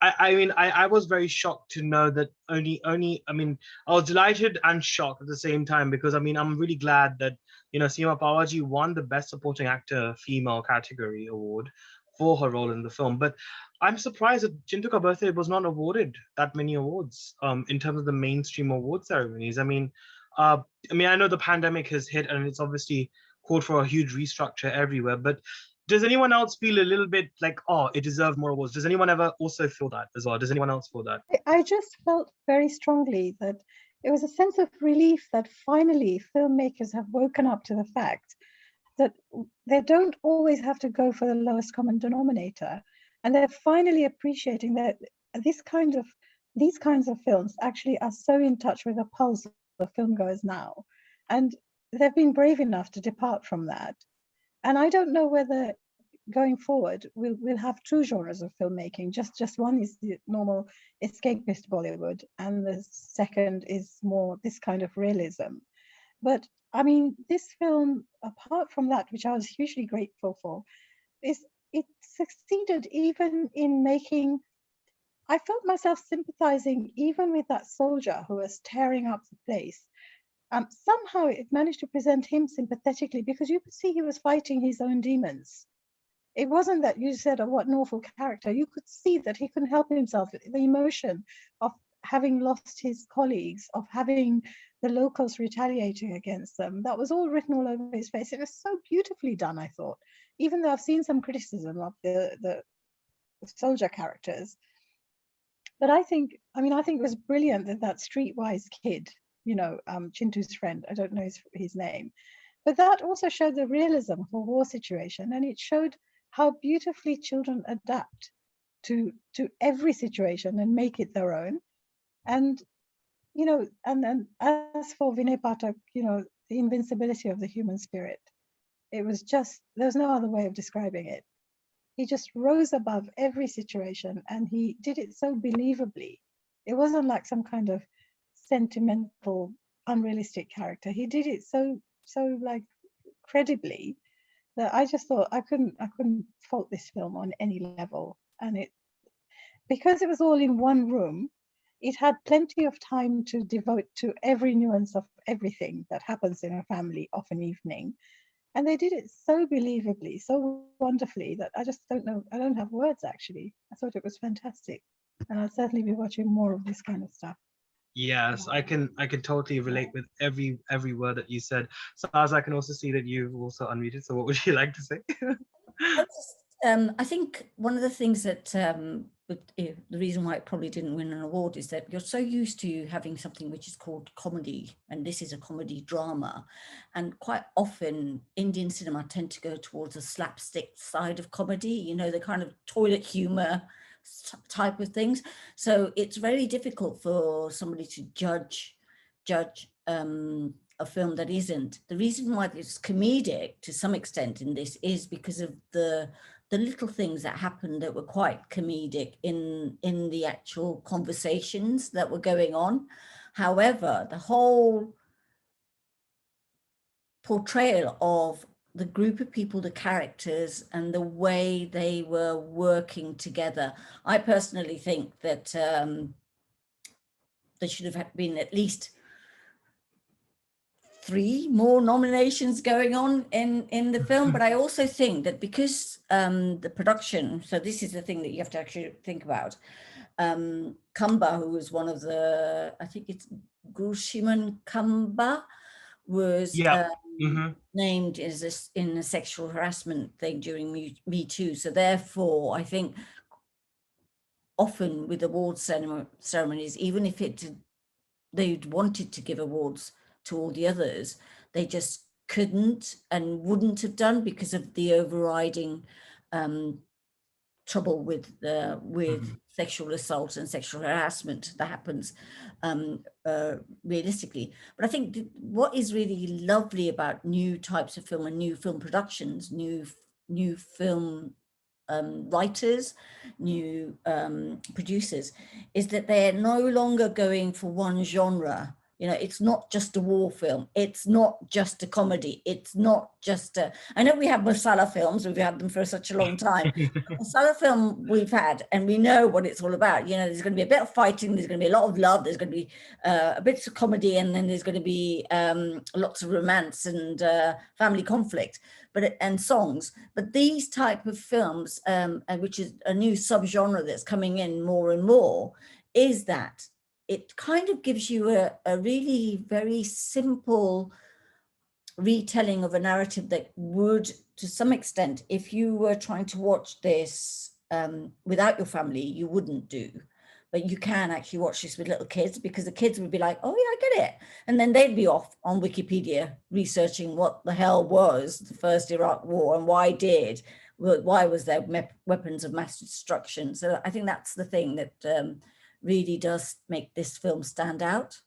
I mean, I was very shocked to know that I mean, I was delighted and shocked at the same time, because I mean, I'm really glad that, you know, Seema Bawaji won the Best Supporting Actor Female category award for her role in the film. But I'm surprised that Chintu Ka Birthday was not awarded that many awards in terms of the mainstream award ceremonies. I mean, I know the pandemic has hit and it's obviously called for a huge restructure everywhere, but does anyone else feel a little bit like, oh, it deserved more awards? Does anyone ever also feel that as well? Does anyone else feel that?
I just felt very strongly that it was a sense of relief that finally filmmakers have woken up to the fact that they don't always have to go for the lowest common denominator. And they're finally appreciating that these kinds of films actually are so in touch with the pulse of filmgoers now. And they've been brave enough to depart from that. And I don't know whether going forward we'll have two genres of filmmaking. Just one is the normal escapist Bollywood, and the second is more this kind of realism. But I mean, this film, apart from that, which I was hugely grateful for, it succeeded even in making, I felt myself sympathizing even with that soldier who was tearing up the place. Somehow it managed to present him sympathetically, because you could see he was fighting his own demons. It wasn't that you said, oh, what an awful character. You could see that he couldn't help himself. The emotion of having lost his colleagues, of having the locals retaliating against them, that was all written all over his face. It was so beautifully done, I thought. Even though I've seen some criticism of the soldier characters. But I think it was brilliant that streetwise kid, you know, Chintu's friend, I don't know his name, but that also showed the realism of a war situation, and it showed how beautifully children adapt to every situation and make it their own. And, you know, and as for Vinay Pathak, you know, the invincibility of the human spirit, it was just, there's no other way of describing it. He just rose above every situation, and he did it so believably. It wasn't like some kind of sentimental, unrealistic character. He did it so like credibly that I just thought I couldn't fault this film on any level. And it, because it was all in one room, it had plenty of time to devote to every nuance of everything that happens in a family of an evening. And they did it so believably, so wonderfully, that I just don't know, I don't have words actually. I thought it was fantastic. And I'll certainly be watching more of this kind of stuff.
Yes, I can totally relate with every word that you said. So as I can also see that you've also unmuted. So what would you like to say?
I think one of the things that the reason why it probably didn't win an award is that you're so used to having something which is called comedy, and this is a comedy drama, and quite often Indian cinema tend to go towards a slapstick side of comedy, you know, the kind of toilet humor type of things. So it's very difficult for somebody to judge a film that isn't. The reason why it's comedic to some extent in this is because of the little things that happened that were quite comedic in the actual conversations that were going on. However, the whole portrayal of the group of people, the characters, and the way they were working together, I personally think that there should have been at least 3 more nominations going on in the film. But I also think that because the production, so this is the thing that you have to actually think about. Kamba, who was one of the, I think it's Gulshiman Kamba, was named as in a sexual harassment thing during Me Too. So therefore, I think often with awards ceremonies, even if they'd wanted to give awards to all the others, they just couldn't and wouldn't have done because of the overriding trouble with sexual assault and sexual harassment that happens realistically. But I think what is really lovely about new types of film and new film productions, new film writers, new producers, is that they're no longer going for one genre. You know, it's not just a war film. It's not just a comedy. It's not just a, I know we have masala films, we've had them for such a long time. Masala film we've had, and we know what it's all about. You know, there's going to be a bit of fighting, there's going to be a lot of love, there's going to be a bit of comedy, and then there's going to be lots of romance and family conflict, and songs. But these type of films, which is a new subgenre that's coming in more and more, is that it kind of gives you a really very simple retelling of a narrative that would, to some extent, if you were trying to watch this without your family, you wouldn't do. But you can actually watch this with little kids, because the kids would be like, oh yeah, I get it. And then they'd be off on Wikipedia researching what the hell was the first Iraq war and why was there weapons of mass destruction. So I think that's the thing that really does make this film stand out.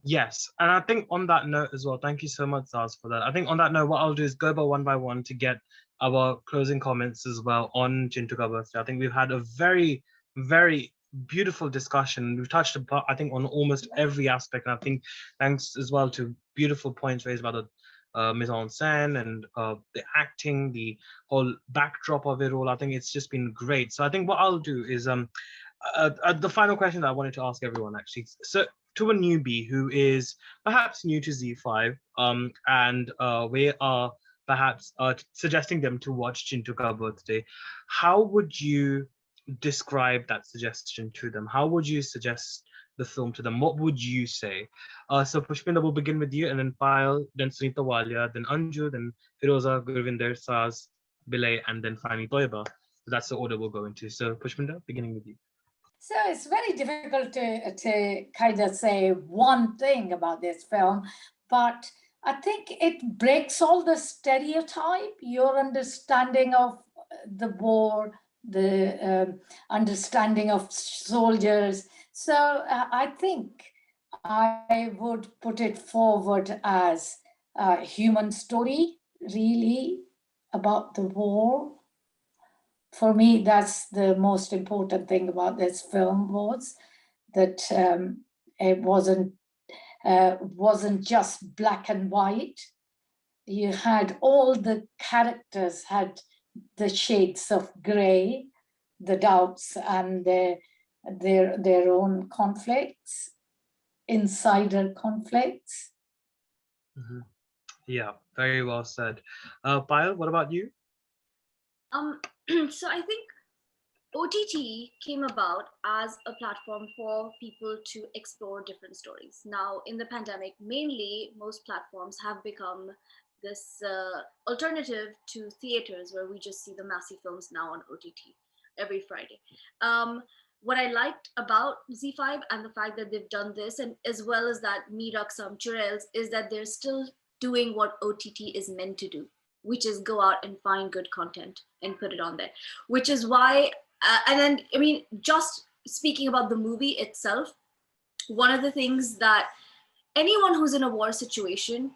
Yes, and I think on that note as well, thank you so much, Zaz, for that. I think on that note, what I'll do is go by one to get our closing comments as well on Chintu Ka Birthday. I think we've had a very, very beautiful discussion. We've touched upon, I think, on almost every aspect, and I think thanks as well to beautiful points raised about the mise-en-scène and the acting, the whole backdrop of it all. I think it's just been great. So I think what I'll do is the final question that I wanted to ask everyone, actually. So to a newbie who is perhaps new to Zee5, and we are perhaps suggesting them to watch Chintu Ka Birthday, how would you describe that suggestion to them? How would you suggest the film to them? What would you say? So Pushpinda, will begin with you, and then Payal, then Sunita Walia, then Anju, then Firoza, Gurvinder, Saz, Bilay, and then finally Toiba. So that's the order we'll go into. So Pushpinda, beginning with you.
So it's very difficult to kind of say one thing about this film, but I think it breaks all the stereotype, your understanding of the war, the understanding of soldiers. So I think I would put it forward as a human story, really, about the war. For me, that's the most important thing about this film, was that it wasn't just black and white. You had all the characters had the shades of gray, the doubts and their own conflicts, insider conflicts.
Mm-hmm. Yeah, very well said. Payal, what about you?
So I think OTT came about as a platform for people to explore different stories. Now, in the pandemic, mainly most platforms have become this alternative to theaters, where we just see the massive films now on OTT every Friday. What I liked about Zee5 and the fact that they've done this, and as well as that Meet Aksam Churels, is that they're still doing what OTT is meant to do, which is go out and find good content and put it on there, which is why, and then, I mean, just speaking about the movie itself, one of the things that anyone who's in a war situation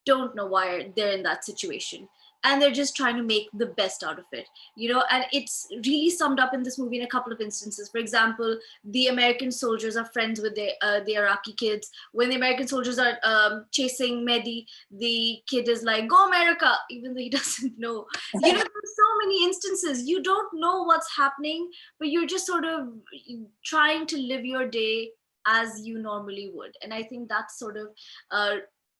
don't know why they're in that situation. And they're just trying to make the best out of it, you know, and it's really summed up in this movie in a couple of instances. For example, the American soldiers are friends with the Iraqi kids. When the American soldiers are chasing Mehdi, the kid is like, go America, even though he doesn't know. You know, there's so many instances, you don't know what's happening, but you're just sort of trying to live your day as you normally would. And I think that's sort of,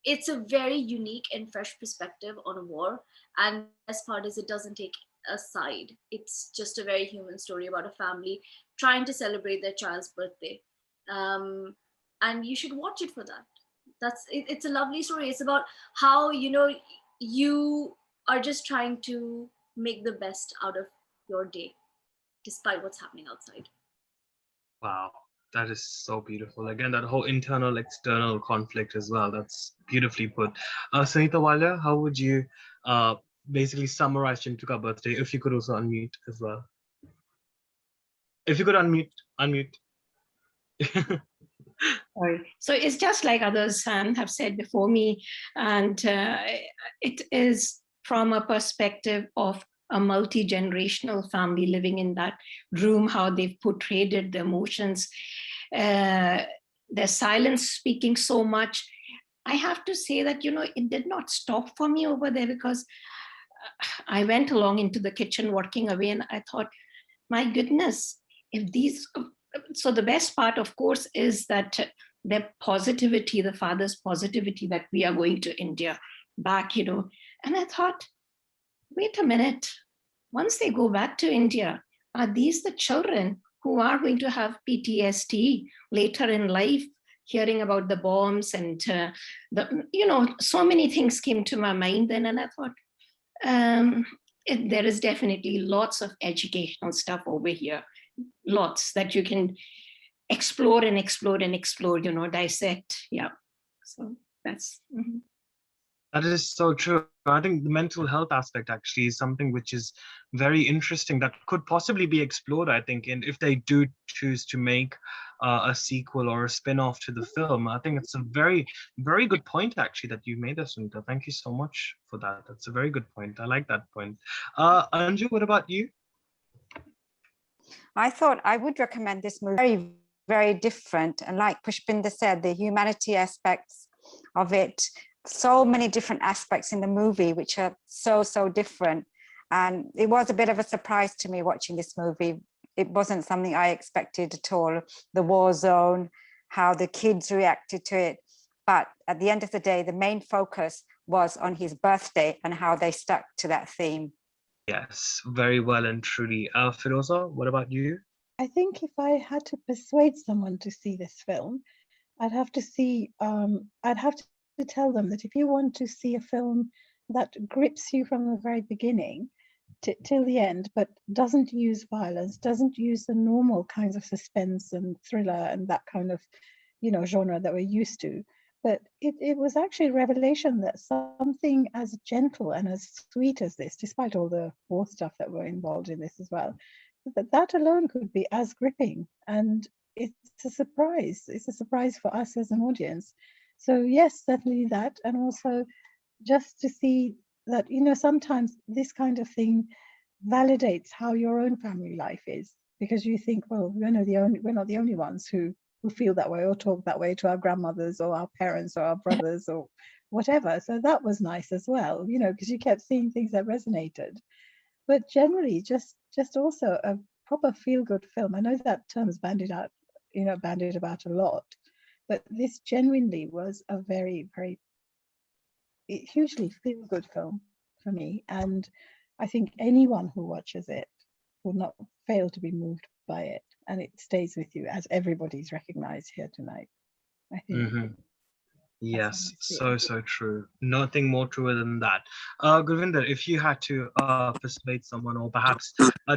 it's a very unique and fresh perspective on a war. And the best part is it doesn't take a side. It's just a very human story about a family trying to celebrate their child's birthday. And you should watch it for that. It's a lovely story. It's about how, you know, you are just trying to make the best out of your day, despite what's happening outside.
Wow. That is so beautiful. Again, that whole internal, external conflict as well. That's beautifully put. Sunita Walia, how would you basically summarize Chintu Ka Birthday. If you could also unmute as well. If you could unmute.
Sorry. So it's just like others have said before me, and it is from a perspective of a multi-generational family living in that room, how they've portrayed it, the emotions, their silence speaking so much. I have to say that, it did not stop for me over there, because I went along into the kitchen working away, and I thought, my goodness, if these, so the best part, of course, is that their positivity, the father's positivity, that we are going to India back, and I thought, wait a minute, once they go back to India, are these the children who are going to have PTSD later in life, hearing about the bombs and so many things came to my mind then, and I thought, there is definitely lots of educational stuff over here, lots that you can explore and explore and explore, dissect. Yeah. So that's. Mm-hmm.
That is so true. I think the mental health aspect actually is something which is very interesting that could possibly be explored, I think, and if they do choose to make a sequel or a spin-off to the film. I think it's a very, very good point actually that you made, Assunta. Thank you so much for that. That's a very good point. I like that point. Anju, what about you?
I thought I would recommend this movie. Very, very different. And like Pushpinder said, the humanity aspects of it, so many different aspects in the movie which are so different, and it was a bit of a surprise to me watching this movie. It wasn't something I expected at all. The war zone, how the kids reacted to it, but at the end of the day the main focus was on his birthday and how they stuck to that theme. Yes,
very well and truly. Firoza, what about you?
I think if I had to persuade someone to see this film, I'd have to tell them that if you want to see a film that grips you from the very beginning till the end, but doesn't use violence, doesn't use the normal kinds of suspense and thriller and that kind of, genre that we're used to, but it was actually a revelation that something as gentle and as sweet as this, despite all the war stuff that were involved in this as well, that alone could be as gripping. And it's a surprise. It's a surprise for us as an audience. So yes, certainly that. And also just to see that, sometimes this kind of thing validates how your own family life is, because you think, well, we're not the only ones who feel that way or talk that way to our grandmothers or our parents or our brothers or whatever. So that was nice as well, because you kept seeing things that resonated. But generally, just also a proper feel-good film. I know that term is bandied about a lot, but this genuinely was a very, very hugely feel-good film for me. And I think anyone who watches it will not fail to be moved by it. And it stays with you, as everybody's recognized here tonight, I think.
Mm-hmm. Yes, so true. Nothing more true than that. Gurvinder, if you had to persuade someone or perhaps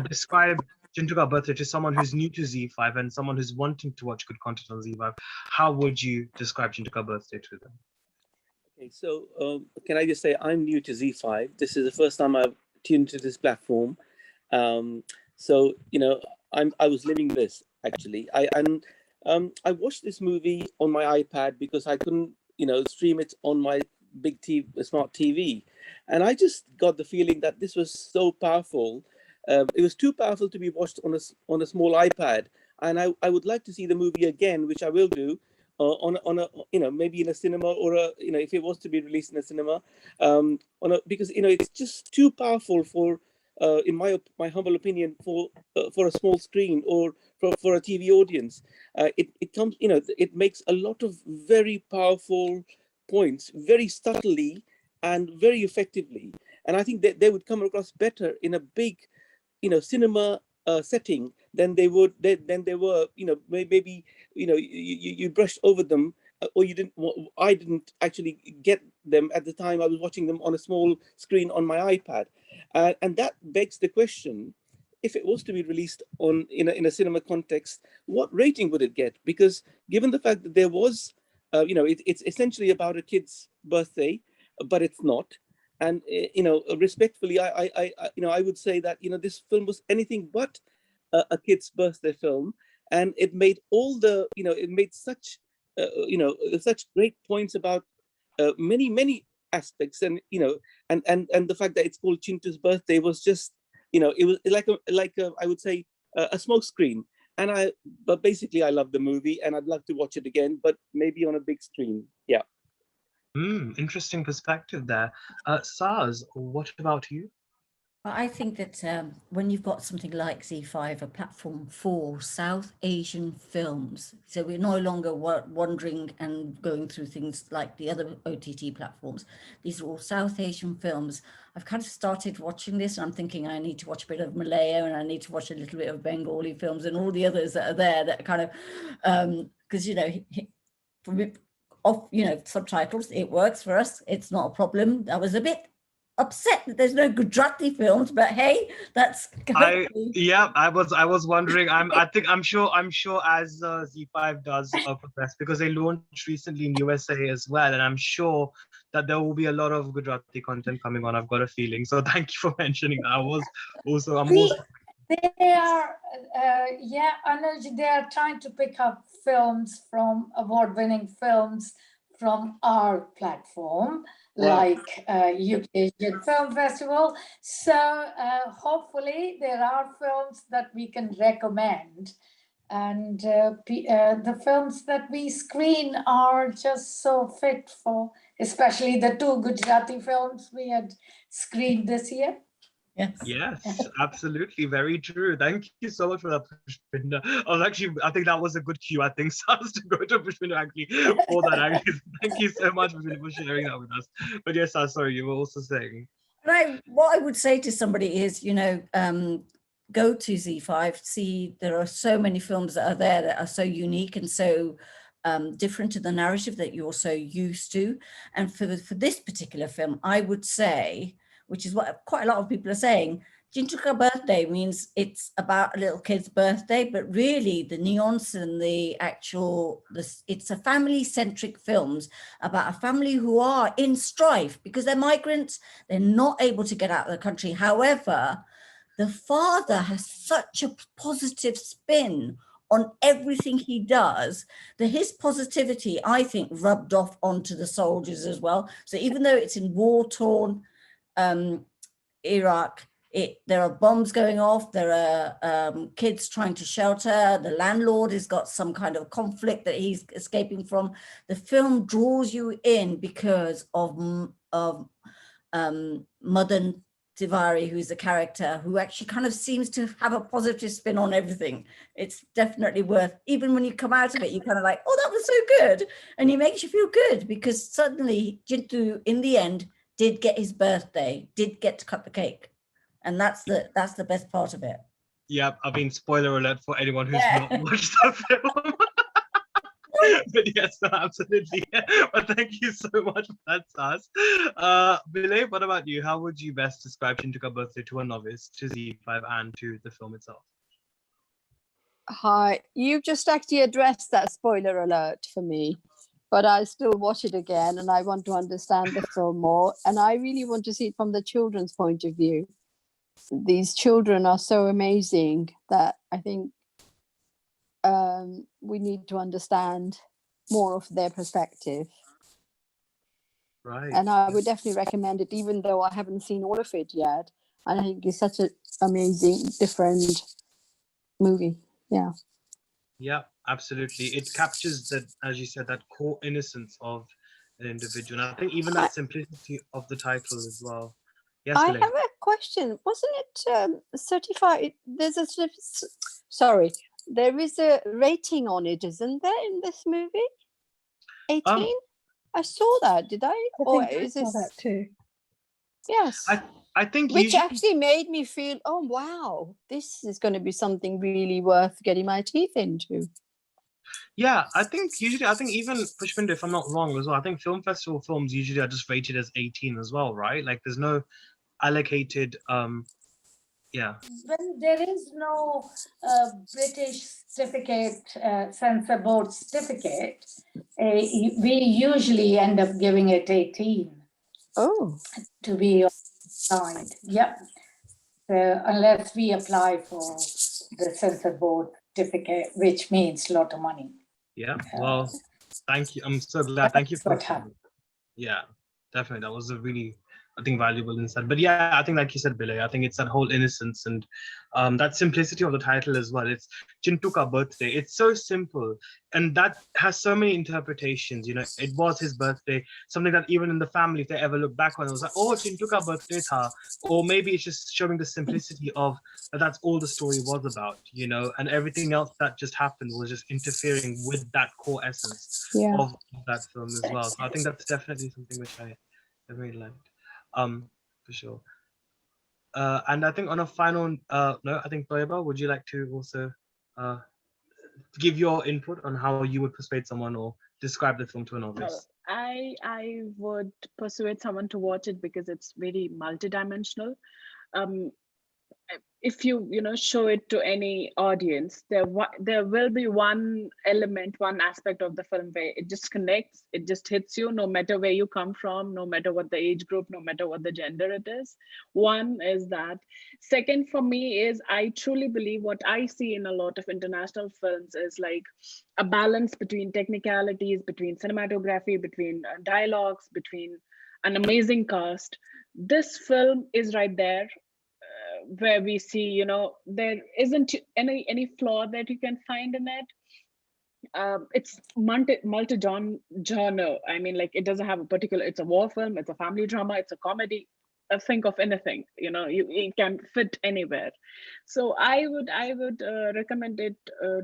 describe Chintu Ka Birthday to someone who's new to Zee5 and someone who's wanting to watch good content on Zee5, how would you describe Chintu Ka Birthday to them?
Okay, so can I just say I'm new to Zee5. This is the first time I've tuned to this platform. So I was living this actually. I watched this movie on my iPad because I couldn't stream it on my big TV, smart TV, and I just got the feeling that this was so powerful. It was too powerful to be watched on a small iPad, and I would like to see the movie again, which I will do on a maybe in a cinema or if it was to be released in a cinema, because it's just too powerful for in my humble opinion for a small screen or for a TV audience. It comes it makes a lot of very powerful points very subtly and very effectively, and I think that they would come across better in a big cinema setting than they were maybe you brushed over them, or you didn't. I didn't actually get them at the time I was watching them on a small screen on my iPad, and that begs the question: if it was to be released in a cinema context, what rating would it get? Because given the fact that there was, it's essentially about a kid's birthday, but it's not. you know, respectfully, I would say that, you know, this film was anything but a kid's birthday film, and it made all the, you know, it made such, you know, such great points about many aspects, and you know, and the fact that it's called Chintu's Birthday was just, you know, it was like a I would say a smoke screen. And but basically I love the movie, and I'd love to watch it again, but maybe on a big screen. Yeah.
Interesting perspective there. Saz, what about you?
Well, I think that when you've got something like Z5, a platform for South Asian films, so we're no longer wandering and going through things like the other OTT platforms. These are all South Asian films. I've kind of started watching this, and I'm thinking I need to watch a bit of Malaya, and I need to watch a little bit of Bengali films, and all the others that are there that kind of, because, you know, you know, subtitles, it works for us. It's not a problem. I was a bit upset that there's no Gujarati films, but hey, that's
I was wondering. I'm sure as Z5 does progress, because they launched recently in USA as well, and I'm sure that there will be a lot of Gujarati content coming on. I've got a feeling. So thank you for mentioning that. I'm also
they are Anuj, they are trying to pick up films from award-winning films from our platform, like UK Asian Film Festival. So hopefully there are films that we can recommend, and the films that we screen are just so fit for, especially the 2 Gujarati films we had screened this year.
Yes, absolutely, very true. Thank you so much for that, Pushpinder. I think that was a good cue. I think Saz to go to Pushpinder actually for that. Actually, thank you so much, Pushpinder, for sharing that with us. But yes, Saz, sorry, you were also saying.
What I would say to somebody is, you know, go to Z5. See, there are so many films that are there that are so unique and so different to the narrative that you're so used to. And for this particular film, I would say, which is what quite a lot of people are saying, Chintu Ka Birthday means it's about a little kid's birthday, but really the nuance and it's a family-centric films about a family who are in strife because they're migrants, they're not able to get out of the country. However, the father has such a positive spin on everything he does, that his positivity, I think, rubbed off onto the soldiers as well. So even though it's in war-torn Iraq, there are bombs going off, there are kids trying to shelter, the landlord has got some kind of conflict that he's escaping from. The film draws you in because of Madan Tiwari, who's the character who actually kind of seems to have a positive spin on everything. It's definitely worth, even when you come out of it, you're kind of like, oh, that was so good. And it makes you feel good because suddenly Chintu, in the end, did get his birthday, did get to cut the cake. And that's the best part of it.
Yeah, I mean, spoiler alert for anyone who's not watched the film. But yes, absolutely. But thank you so much for that, Saz. Bilay, what about you? How would you best describe Chintu Ka Birthday to a novice, to Z5, and to the film itself?
Hi, you've just actually addressed that spoiler alert for me, but I'll still watch it again, and I want to understand the film more, and I really want to see it from the children's point of view. These children are so amazing that I think we need to understand more of their perspective.
Right.
And I would definitely recommend it, even though I haven't seen all of it yet. I think it's such an amazing, different movie. Yeah.
Yeah, absolutely. It captures that, as you said, that core innocence of an individual. And I think even that simplicity of the title as well. Yes,
I
Bilay.
have a question. Wasn't it certified? There is a rating on it, isn't there, in this movie? 18? I saw that. Did I?
I saw that too.
Yes.
I think
which actually made me feel, oh wow, this is going to be something really worth getting my teeth into.
Yeah, I think even Pushpinder, if I'm not wrong as well, I think film festival films usually are just rated as 18 as well, right? Like there's no allocated
When there is no British certificate, censor board certificate, we usually end up giving it 18.
Oh,
to be signed. Yep. So unless we apply for the censor board certificate, which means a lot of money.
Yeah, well, thank you. I'm so glad. Thank you
That's
for
what happened.
yeah, definitely. That was a really, I think, valuable insight. But yeah, I think like you said, Billy, I think it's that whole innocence and that simplicity of the title as well. It's Chintu Ka Birthday. It's so simple, and that has so many interpretations. You know, it was his birthday, something that even in the family, if they ever look back on it, was like, oh, Chintu Ka Birthday tha. Or maybe it's just showing the simplicity of that's all the story was about, you know, and everything else that just happened was just interfering with that core essence
yeah.
of that film as well. So I think that's definitely something which I really liked, for sure. And I think on a final note, I think Toyeba, would you like to also give your input on how you would persuade someone or describe the film to a novice?
I would persuade someone to watch it because it's very multidimensional. If you show it to any audience, there will be one element, one aspect of the film where it just connects, it just hits you, no matter where you come from, no matter what the age group, no matter what the gender it is. One is that. Second, for me, is I truly believe what I see in a lot of international films is like a balance between technicalities, between cinematography, between dialogues, between an amazing cast. This film is right there, where we see, there isn't any flaw that you can find in it. It's multi-genre. I mean, like, it doesn't have a particular, it's a war film, it's a family drama, it's a comedy. Think of anything, it can fit anywhere. So I would recommend it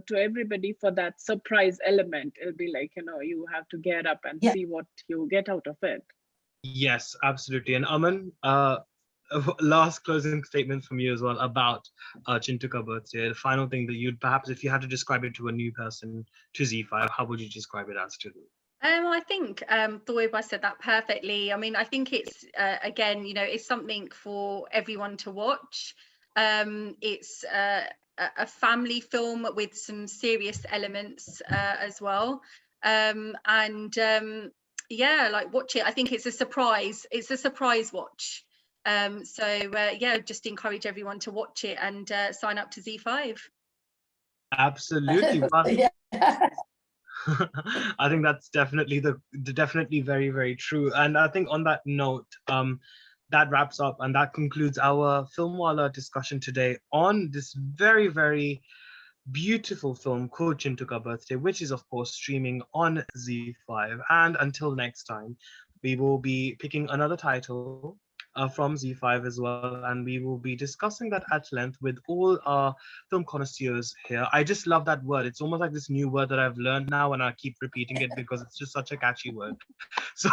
to everybody for that surprise element. It'll be like, you have to get up and see what you get out of it.
Yes, absolutely. And Aman, last closing statement from you as well about Chintu Ka Birthday. The final thing that you'd perhaps, if you had to describe it to a new person, to Zee5, how would you describe it as to them?
I think Thoiba said that perfectly. I mean, I think it's again, it's something for everyone to watch. It's a family film with some serious elements as well, yeah, like, watch it. I think it's a surprise. It's a surprise watch. Yeah, just encourage everyone to watch it and sign up to Zee5.
Absolutely.
Yeah.
I think that's definitely definitely very, very true. And I think on that note, that wraps up and that concludes our Film Wallah discussion today on this very, very beautiful film called Chintu Ka Birthday, which is of course streaming on Zee5. And until next time, we will be picking another title from Zee5 as well, and we will be discussing that at length with all our film connoisseurs here. I just love that word. It's almost like this new word that I've learned now, and I keep repeating it because it's just such a catchy word. So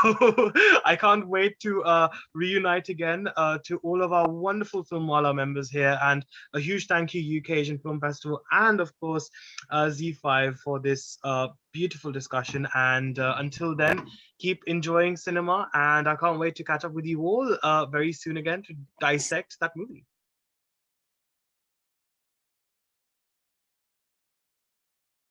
I can't wait to reunite again to all of our wonderful Film Wallah members here, and a huge thank you UK Asian Film Festival and of course Zee5 for this beautiful discussion. And until then, keep enjoying cinema, and I can't wait to catch up with you all very soon again to dissect that movie.